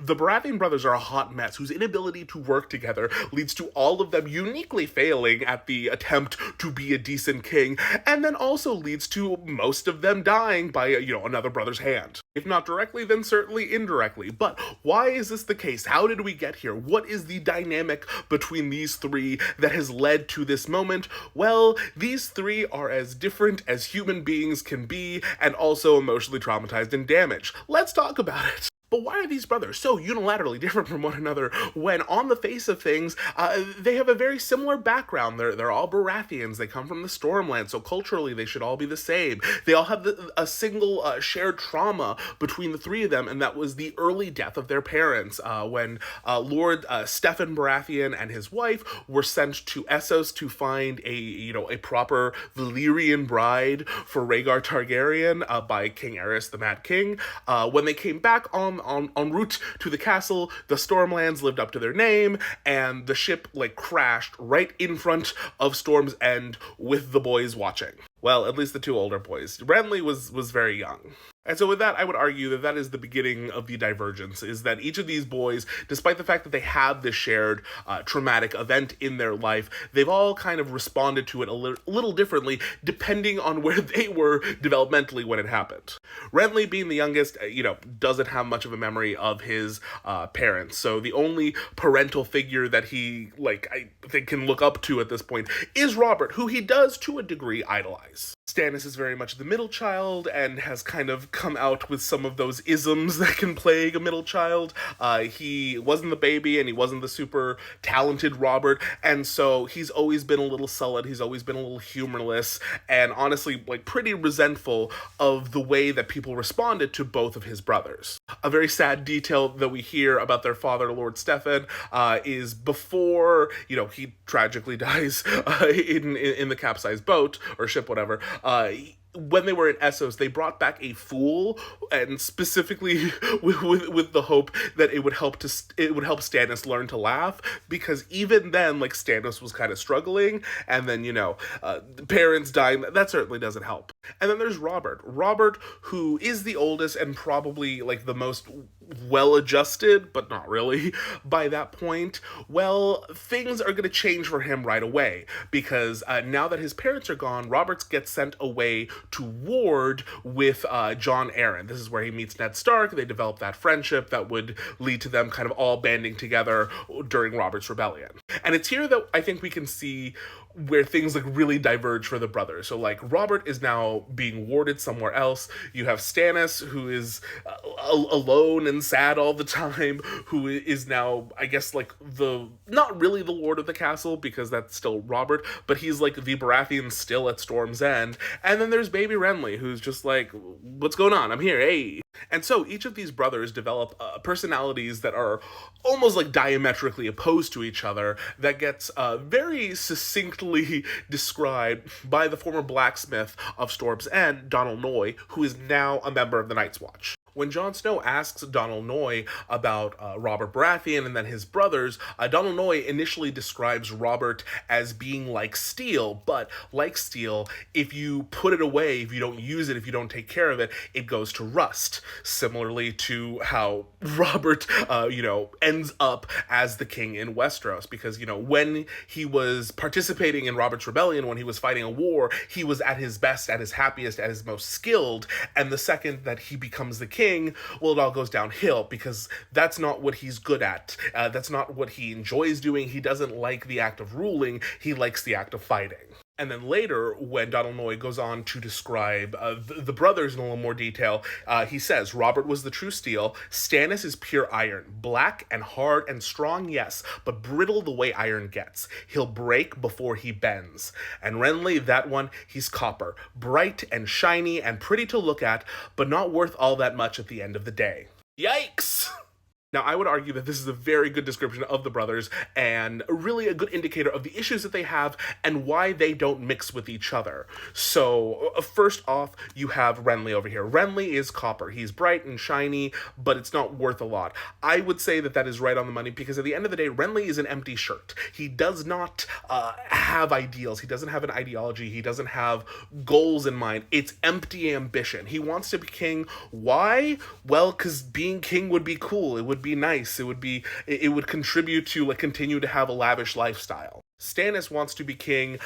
The Baratheon brothers are a hot mess whose inability to work together leads to all of them uniquely failing at the attempt to be a decent king, and then also leads to most of them dying by, another brother's hand. If not directly, then certainly indirectly. But why is this the case? How did we get here? What is the dynamic between these three that has led to this moment? Well, these three are as different as human beings can be, and also emotionally traumatized and damaged. Let's talk about it. But why are these brothers so unilaterally different from one another when, on the face of things, they have a very similar background? They're all Baratheons. They come from the Stormland, so culturally they should all be the same. They all have a single shared trauma between the three of them, and that was the early death of their parents when Lord Stephen Baratheon and his wife were sent to Essos to find a proper Valyrian bride for Rhaegar Targaryen by King Aerys, the Mad King. When they came back en route to the castle, the Stormlands lived up to their name, and the ship crashed right in front of Storm's End with the boys watching. Well, at least the two older boys. Renly was very young. And so with that, I would argue that that is the beginning of the divergence, is that each of these boys, despite the fact that they have this shared traumatic event in their life, they've all kind of responded to it a little differently, depending on where they were developmentally when it happened. Renly, being the youngest, doesn't have much of a memory of his parents, so the only parental figure that he, I think, can look up to at this point is Robert, who he does, to a degree, idolize. Stannis is very much the middle child and has kind of come out with some of those isms that can plague a middle child. He wasn't the baby and he wasn't the super talented Robert, and so he's always been a little sullen, he's always been a little humorless, and honestly, pretty resentful of the way that people responded to both of his brothers. A very sad detail that we hear about their father, Lord Stephen, is before, he tragically dies in the capsized boat, or ship, whatever, when they were in Essos, they brought back a fool, and specifically with the hope that it would help Stannis learn to laugh, because even then, Stannis was kind of struggling, and then, parents dying, that certainly doesn't help. And then there's Robert, who is the oldest and probably, the most well-adjusted, but not really, by that point. Well, things are going to change for him right away, because now that his parents are gone, Robert gets sent away to ward with Jon Arryn. This is where he meets Ned Stark. They develop that friendship that would lead to them kind of all banding together during Robert's rebellion. And it's here that I think we can see where things really diverge for the brothers. So Robert is now being warded somewhere else. You have Stannis, who is alone and sad all the time, who is now, I guess, not really the lord of the castle, because that's still Robert, but he's the Baratheon still at Storm's End. And then there's baby Renly, who's just what's going on? I'm here, hey. And so each of these brothers develop personalities that are almost diametrically opposed to each other, that gets very succinctly described by the former blacksmith of Storm's End, Donal Noye, who is now a member of the Night's Watch. When Jon Snow asks Donal Noye about Robert Baratheon and then his brothers, Donal Noye initially describes Robert as being like steel, but like steel, if you put it away, if you don't use it, if you don't take care of it, it goes to rust. Similarly to how Robert, ends up as the king in Westeros, because, when he was participating in Robert's rebellion, when he was fighting a war, he was at his best, at his happiest, at his most skilled, and the second that he becomes the king, well, it all goes downhill, because that's not what he's good at. That's not what he enjoys doing. He doesn't like the act of ruling. He likes the act of fighting. And then later, when Donal Noye goes on to describe the brothers in a little more detail, he says, Robert was the true steel, Stannis is pure iron, black and hard and strong, yes, but brittle the way iron gets. He'll break before he bends. And Renly, that one, he's copper, bright and shiny and pretty to look at, but not worth all that much at the end of the day. Yikes! Now, I would argue that this is a very good description of the brothers, and really a good indicator of the issues that they have and why they don't mix with each other. So, first off, you have Renly over here. Renly is copper. He's bright and shiny, but it's not worth a lot. I would say that that is right on the money, because at the end of the day, Renly is an empty shirt. He does not have ideals. He doesn't have an ideology. He doesn't have goals in mind. It's empty ambition. He wants to be king. Why? Well, because being king would be cool. It would be nice. It would contribute to like continue to have a lavish lifestyle. Stannis wants to be king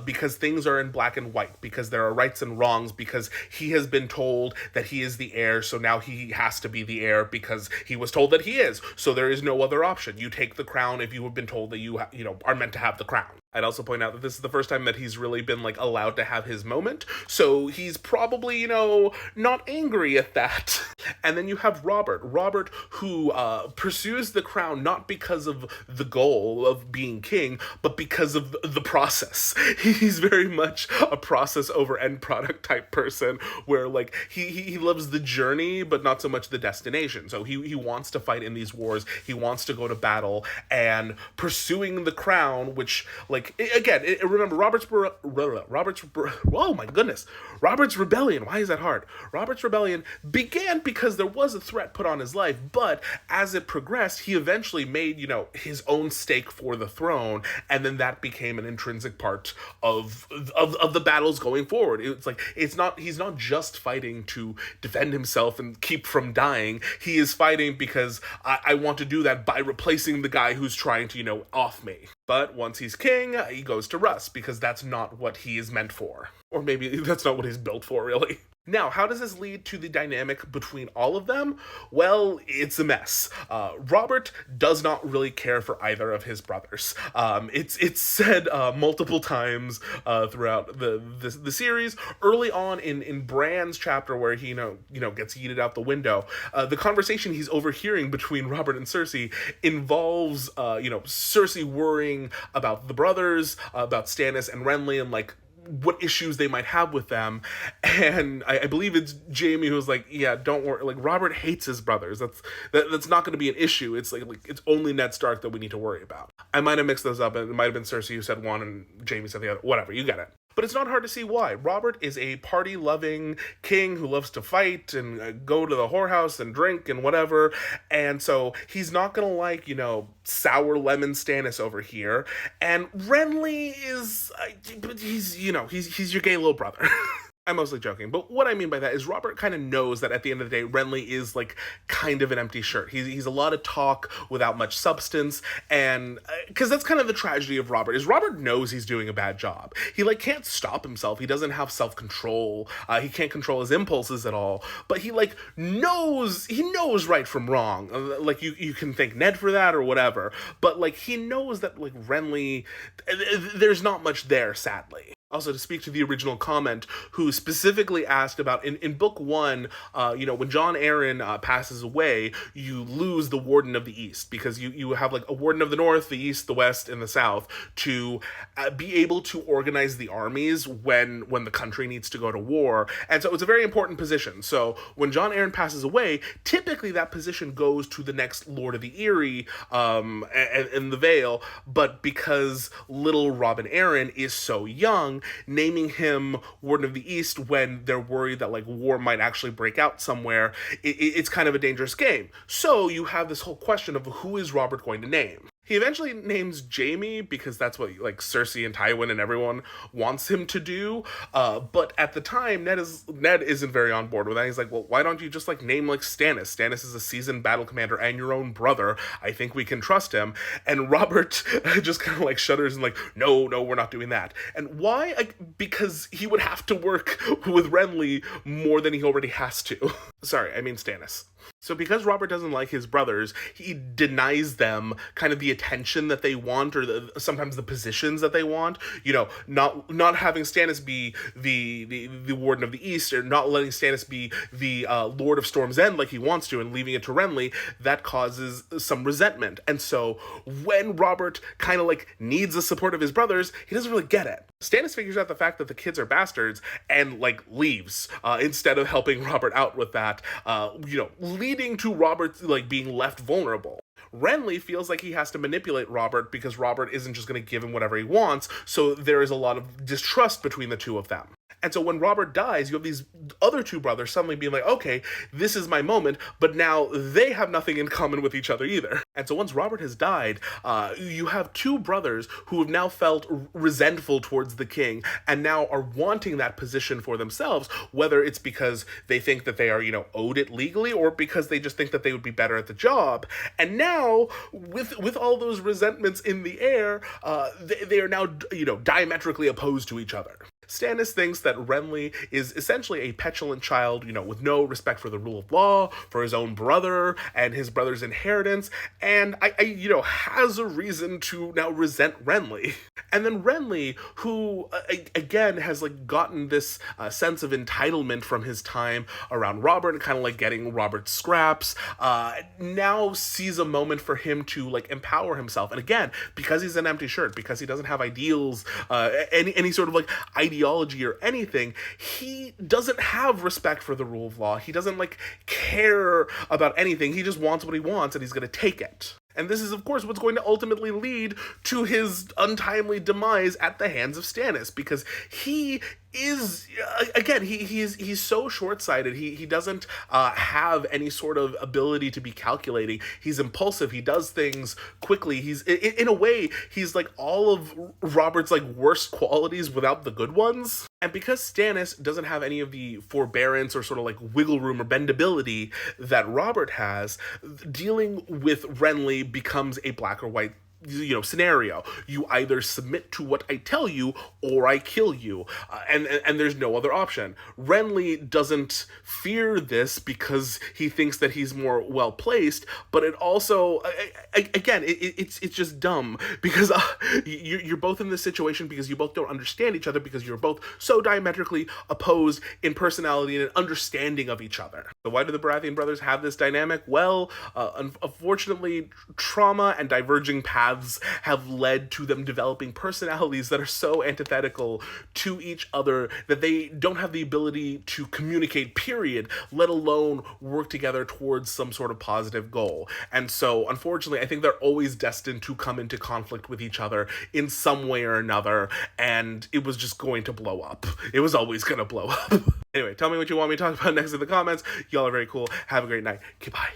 because things are in black and white, because there are rights and wrongs, because he has been told that he is the heir, so now he has to be the heir because he was told that he is. So there is no other option. You take the crown if you have been told that you are meant to have the crown. I'd also point out that this is the first time that he's really been like allowed to have his moment, so he's probably not angry at that. And then you have Robert who pursues the crown not because of the goal of being king, but because of the process. He's very much a process over end product type person, where like he loves the journey but not so much the destination. So he wants to fight in these wars, he wants to go to battle, and pursuing the crown, which like remember Robert's rebellion. Why is that hard? Robert's rebellion began because there was a threat put on his life, but as it progressed, he eventually made his own stake for the throne, and then that became an intrinsic part of the battles going forward. It's like he's not just fighting to defend himself and keep from dying. He is fighting because I want to do that by replacing the guy who's trying to off me. But once he's king, he goes to rust because that's not what he is meant for. Or maybe that's not what he's built for, really. Now, how does this lead to the dynamic between all of them? Well, it's a mess. Robert does not really care for either of his brothers. It's said multiple times throughout the series. Early on in Bran's chapter, where he gets yeeted out the window, the conversation he's overhearing between Robert and Cersei involves Cersei worrying about the brothers, about Stannis and Renly, and like what issues they might have with them. And I believe it's Jaime who's like, yeah, don't worry, like Robert hates his brothers, that's not going to be an issue. It's like it's only Ned Stark that we need to worry about. I might have mixed those up, and it might have been Cersei who said one and Jaime said the other, whatever, you get it. But it's not hard to see why. Robert is a party-loving king who loves to fight and go to the whorehouse and drink and whatever, and so he's not gonna like, sour lemon Stannis over here. And Renly is, he's your gay little brother. I'm mostly joking, but what I mean by that is Robert kind of knows that at the end of the day, Renly is like kind of an empty shirt. He's a lot of talk without much substance, and because that's kind of the tragedy of Robert, is Robert knows he's doing a bad job. He like can't stop himself. He doesn't have self-control. He can't control his impulses at all, but he like knows right from wrong. Like you can thank Ned for that or whatever, but like he knows that like Renly, there's not much there, sadly. Also, to speak to the original comment, who specifically asked about, in book one, when Jon Arryn passes away, you lose the Warden of the East, because you have like a Warden of the North, the East, the West, and the South, to be able to organize the armies when the country needs to go to war. And so it's a very important position. So when Jon Arryn passes away, typically that position goes to the next Lord of the Eyrie in the Vale, but because little Robin Arryn is so young, naming him Warden of the East when they're worried that like war might actually break out somewhere, it's kind of a dangerous game. So you have this whole question of who is Robert going to name. He eventually names Jaime because that's what like Cersei and Tywin and everyone wants him to do. But at the time, Ned isn't very on board with that. He's like, well, why don't you just like name like Stannis? Stannis is a seasoned battle commander and your own brother. I think we can trust him. And Robert just kind of like shudders and like, no, we're not doing that. And why? Because he would have to work with Renly more than he already has to. Sorry, I mean Stannis. So because Robert doesn't like his brothers, he denies them kind of the attention that they want, or sometimes the positions that they want. Not having Stannis be the Warden of the East, or not letting Stannis be the Lord of Storm's End like he wants to, and leaving it to Renly, that causes some resentment. And so when Robert kind of like needs the support of his brothers, he doesn't really get it. Stannis figures out the fact that the kids are bastards and like leaves instead of helping Robert out with that, leading to Robert like being left vulnerable. Renly feels like he has to manipulate Robert because Robert isn't just going to give him whatever he wants, so there is a lot of distrust between the two of them. And so when Robert dies, you have these other two brothers suddenly being like, okay, this is my moment, but now they have nothing in common with each other either. And so once Robert has died, you have two brothers who have now felt resentful towards the king and now are wanting that position for themselves, whether it's because they think that they are, owed it legally, or because they just think that they would be better at the job. And now, with all those resentments in the air, they are now, diametrically opposed to each other. Stannis thinks that Renly is essentially a petulant child, with no respect for the rule of law, for his own brother, and his brother's inheritance, and has a reason to now resent Renly. And then Renly, who, again, has, gotten this sense of entitlement from his time around Robert, and kind of, getting Robert's scraps, now sees a moment for him to, empower himself. And again, because he's an empty shirt, because he doesn't have ideals, any sort of, ideology or anything, he doesn't have respect for the rule of law. He doesn't care about anything. He just wants what he wants, and he's going to take it. And this is, of course, what's going to ultimately lead to his untimely demise at the hands of Stannis, because he is, again, he's so short-sighted. He doesn't have any sort of ability to be calculating. He's impulsive. He does things quickly. He's, in a way, he's all of Robert's worst qualities without the good ones. And because Stannis doesn't have any of the forbearance or sort of wiggle room or bendability that Robert has, dealing with Renly becomes a black or white scenario. You either submit to what I tell you or I kill you, and there's no other option. Renly doesn't fear this because he thinks that he's more well placed, but it also, again, it's just dumb, because you're both in this situation because you both don't understand each other, because you're both so diametrically opposed in personality and in understanding of each other. So why do the Baratheon brothers have this dynamic? Well, unfortunately, trauma and diverging paths have led to them developing personalities that are so antithetical to each other that they don't have the ability to communicate, period, let alone work together towards some sort of positive goal. And so, unfortunately, I think they're always destined to come into conflict with each other in some way or another, and it was just going to blow up. It was always going to blow up. Anyway, tell me what you want me to talk about next in the comments. Y'all are very cool. Have a great night. Goodbye.